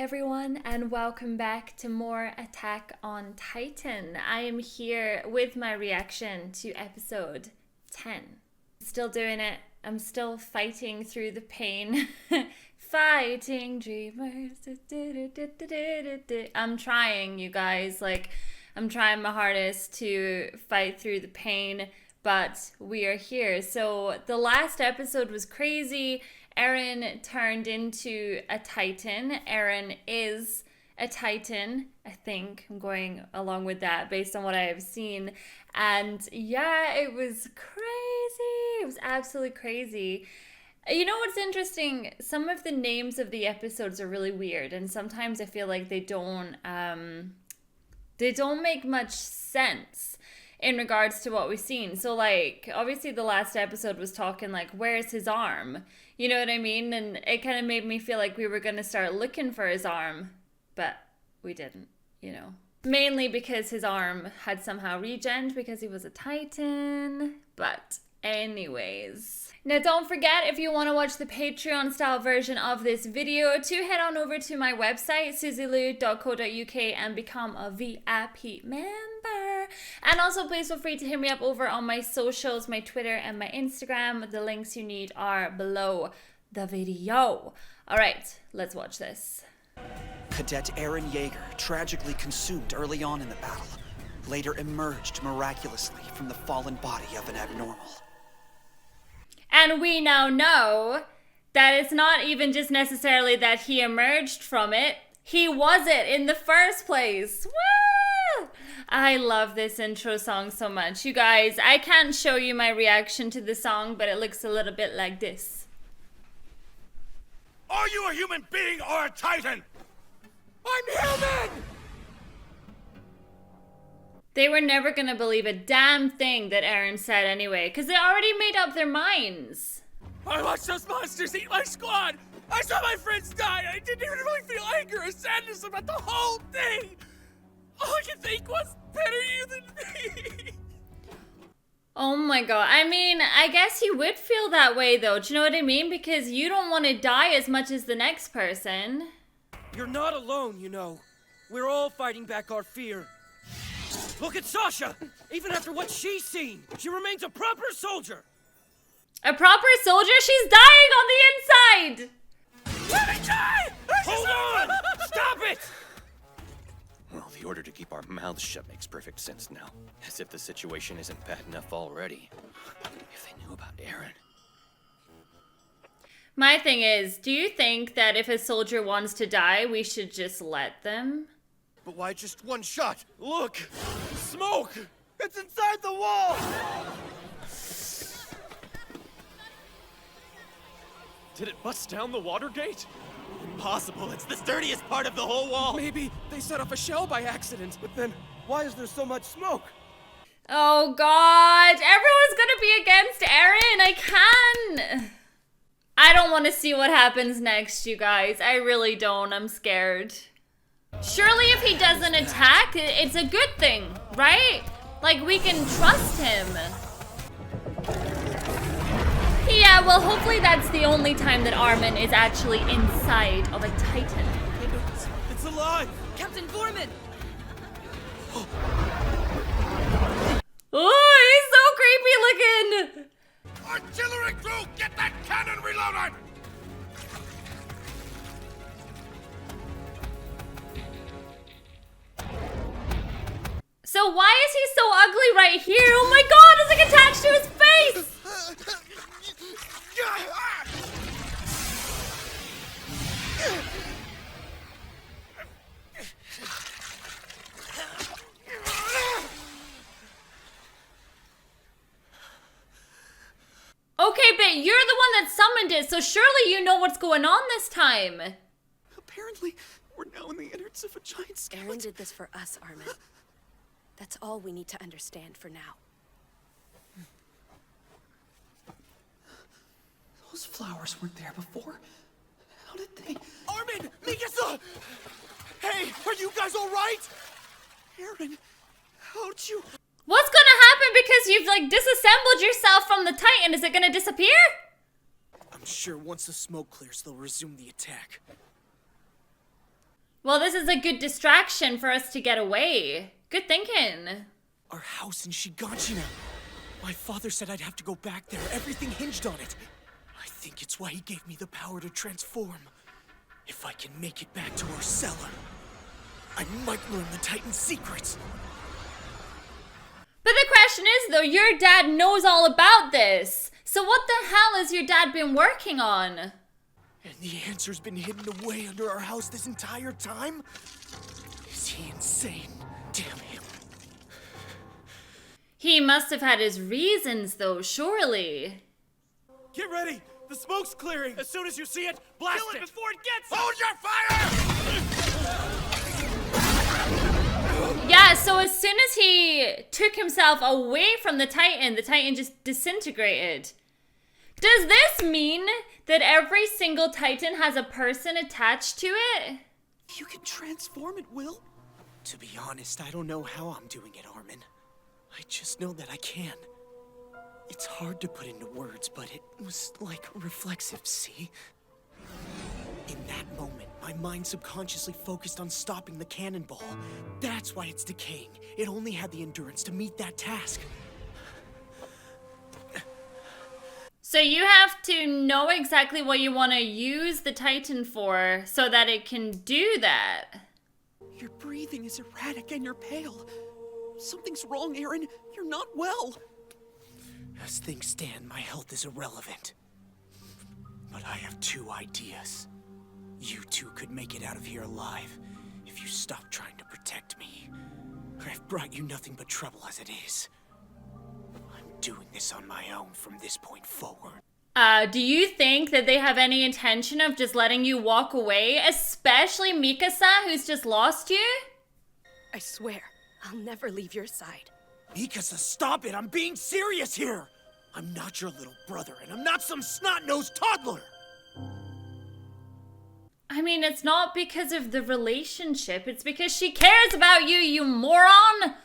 everyone, and welcome back to more Attack on Titan. I am here with my reaction to episode 10. Still doing it. I'm still fighting through the pain. Fighting dreamers. I'm trying, you guys. I'm trying my hardest to fight through the pain, but we are here. So the last episode was crazy. Eren turned into a Titan. Eren is a Titan, I think. I'm going along with that based on what I have seen. And yeah, it was crazy. It was absolutely crazy. You know what's interesting? Some of the names of the episodes are really weird, and sometimes I feel like they don't make much sense in regards to what we've seen. So obviously the last episode was talking where's his arm? You know what I mean? And it kind of made me feel like we were going to start looking for his arm, but we didn't, Mainly because his arm had somehow regened because he was a Titan. But anyways. Now don't forget, if you want to watch the Patreon style version of this video, to head on over to my website, suzylu.co.uk, and become a VIP member. And also please feel free to hit me up over on my socials, my Twitter and my Instagram. The links you need are below the video. Alright, let's watch this. Cadet Eren Yeager, tragically consumed early on in the battle, later emerged miraculously from the fallen body of an abnormal. And we now know that it's not even just necessarily that he emerged from it. He was it in the first place. Woo! I love this intro song so much. You guys, I can't show you my reaction to the song, but it looks a little bit like this. Are you a human being or a Titan? I'm human! They were never gonna believe a damn thing that Eren said anyway, because they already made up their minds. I watched those monsters eat my squad! I saw my friends die! I didn't even really feel anger or sadness about the whole thing! All I could think was, better you than me! Oh my god. I mean, I guess you would feel that way though, do you know what I mean? Because you don't want to die as much as the next person. You're not alone, you know. We're all fighting back our fear. Look at Sasha! Even after what she's seen, she remains a proper soldier! A proper soldier? She's dying on the inside! Let me die! Hold on! Stop it! Well, the order to keep our mouths shut makes perfect sense now. As if the situation isn't bad enough already. If they knew about Eren. My thing is, do you think that if a soldier wants to die, we should just let them? But why just one shot? Look! Smoke! It's inside the wall! Did it bust down the water gate? Impossible, it's the sturdiest part of the whole wall! Maybe they set off a shell by accident. But then, why is there so much smoke? Oh god, everyone's gonna be against Eren, I can't! I don't want to see what happens next, you guys. I really don't, I'm scared. Surely if he doesn't attack, it's a good thing, right? We can trust him. Yeah, well, hopefully that's the only time that Armin is actually inside of a Titan. It's alive! Captain Foreman! Oh, he's so creepy looking! Artillery crew, get that cannon reloaded! So why is he so ugly right here? Oh my god, it's attached to his face! Okay, but you're the one that summoned it, so surely you know what's going on this time. Apparently, we're now in the innards of a giant skeleton. Eren did this for us, Armin. That's all we need to understand for now. Those flowers weren't there before. How did they... Armin! Mikasa! Hey, are you guys alright? Eren, how'd you... What's gonna happen because you've disassembled yourself from the Titan? Is it gonna disappear? I'm sure once the smoke clears, they'll resume the attack. Well, this is a good distraction for us to get away. Good thinking. Our house in Shiganshina. My father said I'd have to go back there. Everything hinged on it. I think it's why he gave me the power to transform. If I can make it back to our cellar, I might learn the Titan's secrets. But the question is, though, your dad knows all about this. So what the hell has your dad been working on? And the answer's been hidden away under our house this entire time? Is he insane? Damn him. He must have had his reasons, though, surely. Get ready! The smoke's clearing! As soon as you see it, blast it! before it gets Hold your fire! Yeah, so as soon as he took himself away from the Titan just disintegrated. Does this mean that every single Titan has a person attached to it? You can transform it, Will. To be honest, I don't know how I'm doing it, Armin. I just know that I can. It's hard to put into words, but it was like reflexive, see? In that moment, my mind subconsciously focused on stopping the cannonball. That's why it's decaying. It only had the endurance to meet that task. So you have to know exactly what you want to use the Titan for so that it can do that. Your breathing is erratic and you're pale. Something's wrong, Aaron. You're not well. As things stand, my health is irrelevant. But I have two ideas. You two could make it out of here alive if you stop trying to protect me. I've brought you nothing but trouble as it is. I'm doing this on my own from this point forward. Do you think that they have any intention of just letting you walk away? Especially Mikasa, who's just lost you? I swear, I'll never leave your side. Mikasa, stop it! I'm being serious here! I'm not your little brother, and I'm not some snot-nosed toddler! I mean, it's not because of the relationship. It's because she cares about you, you moron!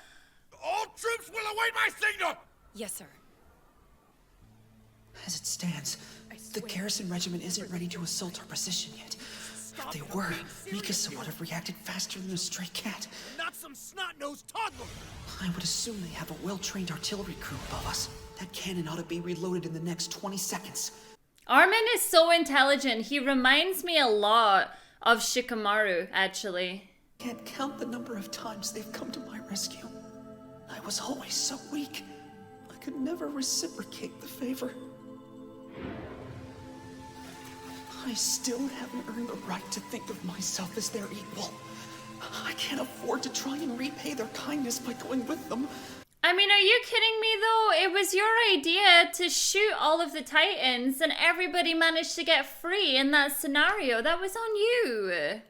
All troops will await my signal! Yes, sir. As it stands, the garrison regiment isn't ready to assault our position yet. If they were, Mikasa would have reacted faster than a stray cat. Not some snot-nosed toddler! I would assume they have a well-trained artillery crew above us. That cannon ought to be reloaded in the next 20 seconds. Armin is so intelligent. He reminds me a lot of Shikamaru, actually. Can't count the number of times they've come to my rescue. I was always so weak. I could never reciprocate the favor. I still haven't earned the right to think of myself as their equal. I can't afford to try and repay their kindness by going with them. I mean, are you kidding me though? It was your idea to shoot all of the Titans and everybody managed to get free in that scenario. That was on you.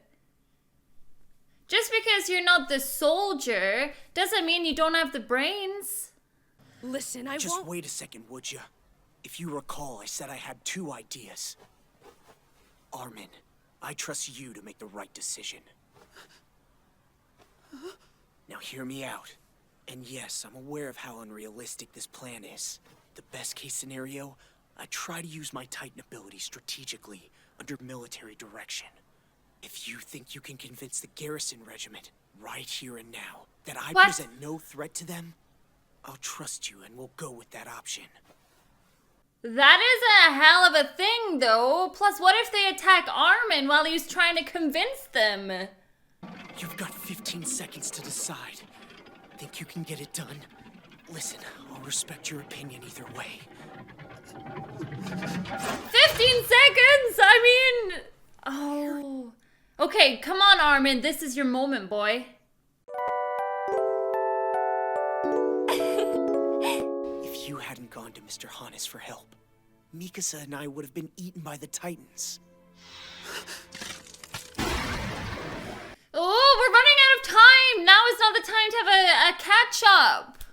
Just because you're not the soldier doesn't mean you don't have the brains. Listen, I Just won't... wait a second, would ya? If you recall, I said I had two ideas. Armin, I trust you to make the right decision. Now hear me out. And yes, I'm aware of how unrealistic this plan is. The best case scenario, I try to use my Titan ability strategically under military direction. If you think you can convince the garrison regiment, right here and now, that I present no threat to them, I'll trust you and we'll go with that option. That is a hell of a thing though. Plus, what if they attack Armin while he's trying to convince them? You've got 15 seconds to decide. Think you can get it done? Listen, I'll respect your opinion either way. 15 seconds? I mean... Oh... Okay, come on, Armin. This is your moment, boy. If you hadn't gone to Mr. Hannes for help, Mikasa and I would have been eaten by the Titans. Oh, we're running out of time. Now is not the time to have a catch-up.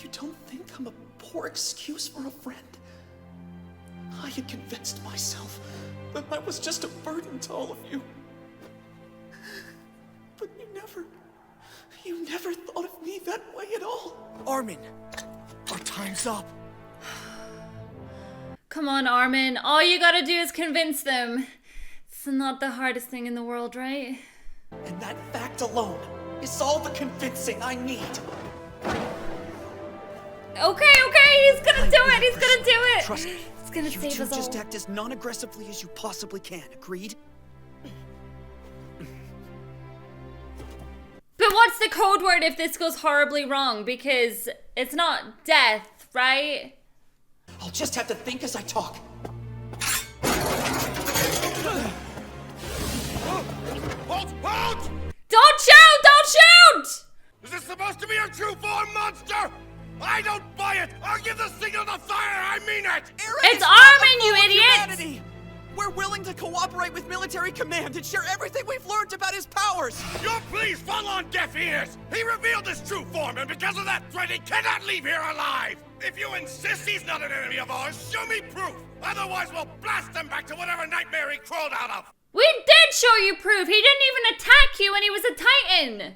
You don't think I'm a poor excuse for a friend? I had convinced myself that I was just a burden to all of you. But you never thought of me that way at all. Armin, our time's up. Come on, Armin. All you gotta do is convince them. It's not the hardest thing in the world, right? And that fact alone is all the convincing I need. Okay, he's gonna do it! He's gonna do it! Trust me. He's gonna You save two us all. just act as non-aggressively as you possibly can, agreed? But what's the code word if this goes horribly wrong? Because it's not death, right? I'll just have to think as I talk. Halt! Don't shoot! Don't shoot! Is this supposed to be your true form, monster? I don't buy it! I'll give the signal to fire, I mean it! It's arming, you idiot! Humanity! We're willing to cooperate with military command and share everything we've learned about his powers! Your pleas fall on deaf ears! He revealed his true form, and because of that threat, he cannot leave here alive! If you insist he's not an enemy of ours, show me proof! Otherwise, we'll blast him back to whatever nightmare he crawled out of! We did show you proof! He didn't even attack you when he was a Titan!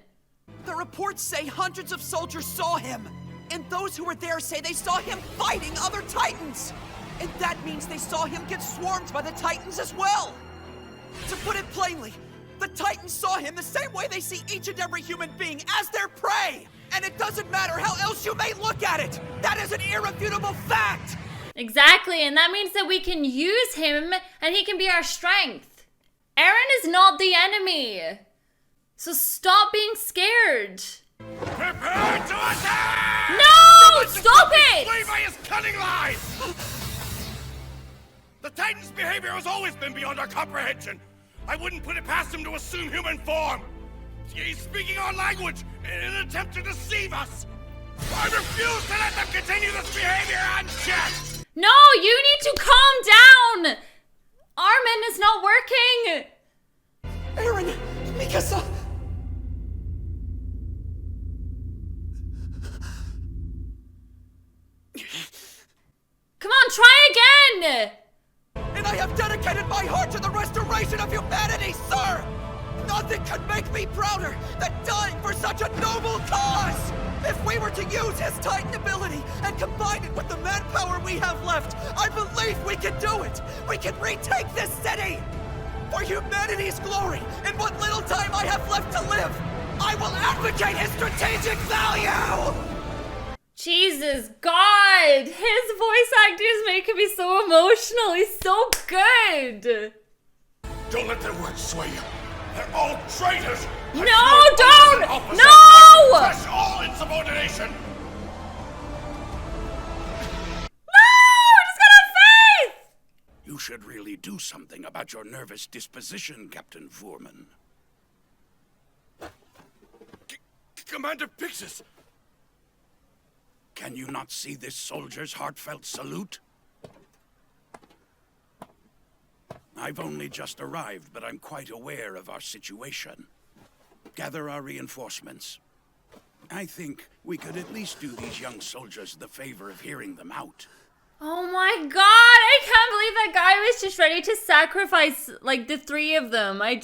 The reports say hundreds of soldiers saw him, and those who were there say they saw him fighting other Titans! And that means they saw him get swarmed by the Titans as well! To put it plainly, the Titans saw him the same way they see each and every human being, as their prey! And it doesn't matter how else you may look at it! That is an irrefutable fact! Exactly, and that means that we can use him and he can be our strength. Eren is not the enemy. So stop being scared. Prepare to attack! No! Stop it! Slain by his cunning lies! The Titan's behavior has always been beyond our comprehension. I wouldn't put it past him to assume human form. He's speaking our language in an attempt to deceive us. I refuse to let them continue this behavior unchecked. No, you need to calm down. Armin is not working. Eren! Mikasa! Come on, try again. And I have dedicated my heart to the restoration of humanity, sir! Nothing could make me prouder than dying for such a noble cause! If we were to use his Titan ability and combine it with the manpower we have left, I believe we can do it! We can retake this city! For humanity's glory, and what little time I have left to live, I will advocate his strategic value! Jesus God, his voice acting is making me so emotional. He's so good. Don't let their words sway you. They're all traitors. No, don't! No! Crush all insubordination. No! Just got faith! You should really do something about your nervous disposition, Captain Foreman. Commander Pixis! Can you not see this soldier's heartfelt salute? I've only just arrived, but I'm quite aware of our situation. Gather our reinforcements. I think we could at least do these young soldiers the favor of hearing them out. Oh my God, I can't believe that guy was just ready to sacrifice, like, the three of them. I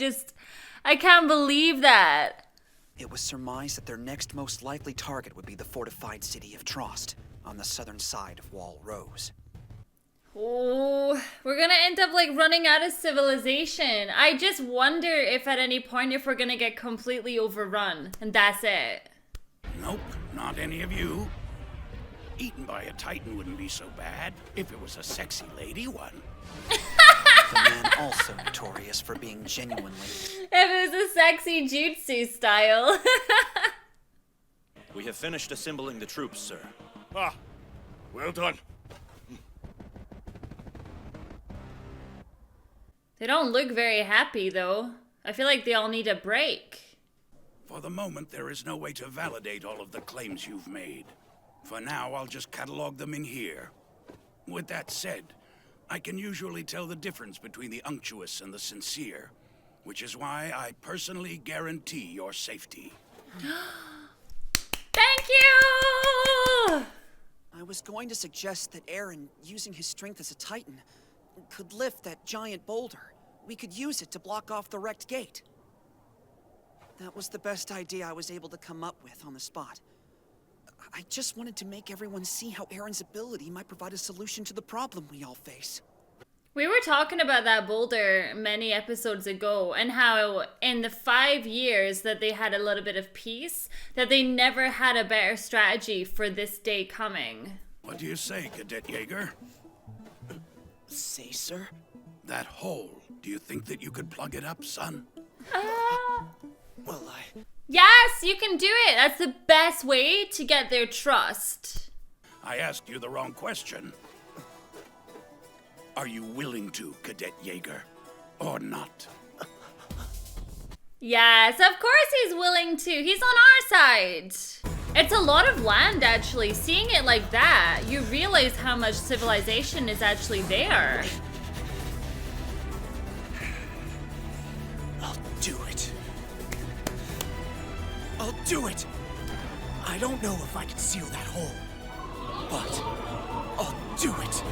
can't believe that. It was surmised that their next most likely target would be the fortified city of Trost, on the southern side of Wall Rose. Oh, we're gonna end up, like, running out of civilization. I just wonder if at any point if we're gonna get completely overrun, and that's it. Nope, not any of you. Eaten by a Titan wouldn't be so bad, if it was a sexy lady one. The man also notorious for being genuinely... If it was a sexy jutsu style. We have finished assembling the troops, sir. Ah, well done. They don't look very happy, though. I feel like they all need a break. For the moment, there is no way to validate all of the claims you've made. For now, I'll just catalog them in here. With that said, I can usually tell the difference between the unctuous and the sincere, which is why I personally guarantee your safety. Thank you! I was going to suggest that Eren, using his strength as a Titan, could lift that giant boulder. We could use it to block off the wrecked gate. That was the best idea I was able to come up with on the spot. I just wanted to make everyone see how Eren's ability might provide a solution to the problem we all face. We were talking about that boulder many episodes ago and how in the 5 years that they had a little bit of peace, that they never had a better strategy for this day coming. What do you say, Cadet Jaeger? Say, sir? That hole, do you think that you could plug it up, son? Well, Yes, you can do it. That's the best way to get their trust. I asked you the wrong question. Are you willing to, Cadet Jaeger, or not? Yes, of course he's willing to. He's on our side. It's a lot of land, actually. Seeing it like that, you realize how much civilization is actually there. I'll do it. I'll do it! I don't know if I can seal that hole, but I'll do it!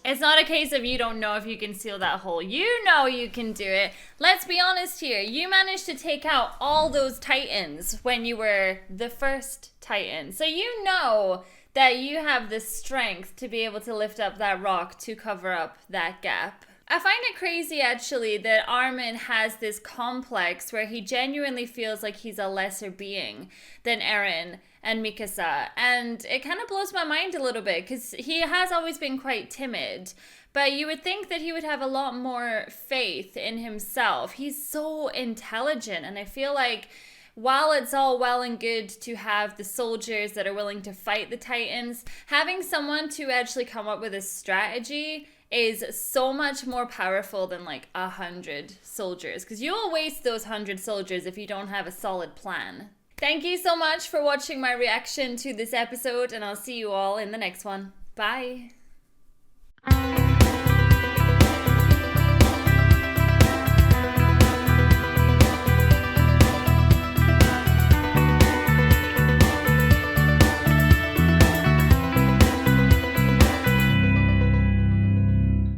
It's not a case of you don't know if you can seal that hole. You know you can do it. Let's be honest here. You managed to take out all those titans when you were the first titan. So you know that you have the strength to be able to lift up that rock to cover up that gap. I find it crazy actually that Armin has this complex where he genuinely feels like he's a lesser being than Eren and Mikasa, and it kind of blows my mind a little bit because he has always been quite timid, but you would think that he would have a lot more faith in himself. He's so intelligent, and I feel like while it's all well and good to have the soldiers that are willing to fight the Titans, having someone to actually come up with a strategy is so much more powerful than like 100 soldiers, because you'll waste those 100 soldiers if you don't have a solid plan. Thank you so much for watching my reaction to this episode, and I'll see you all in the next one. Bye.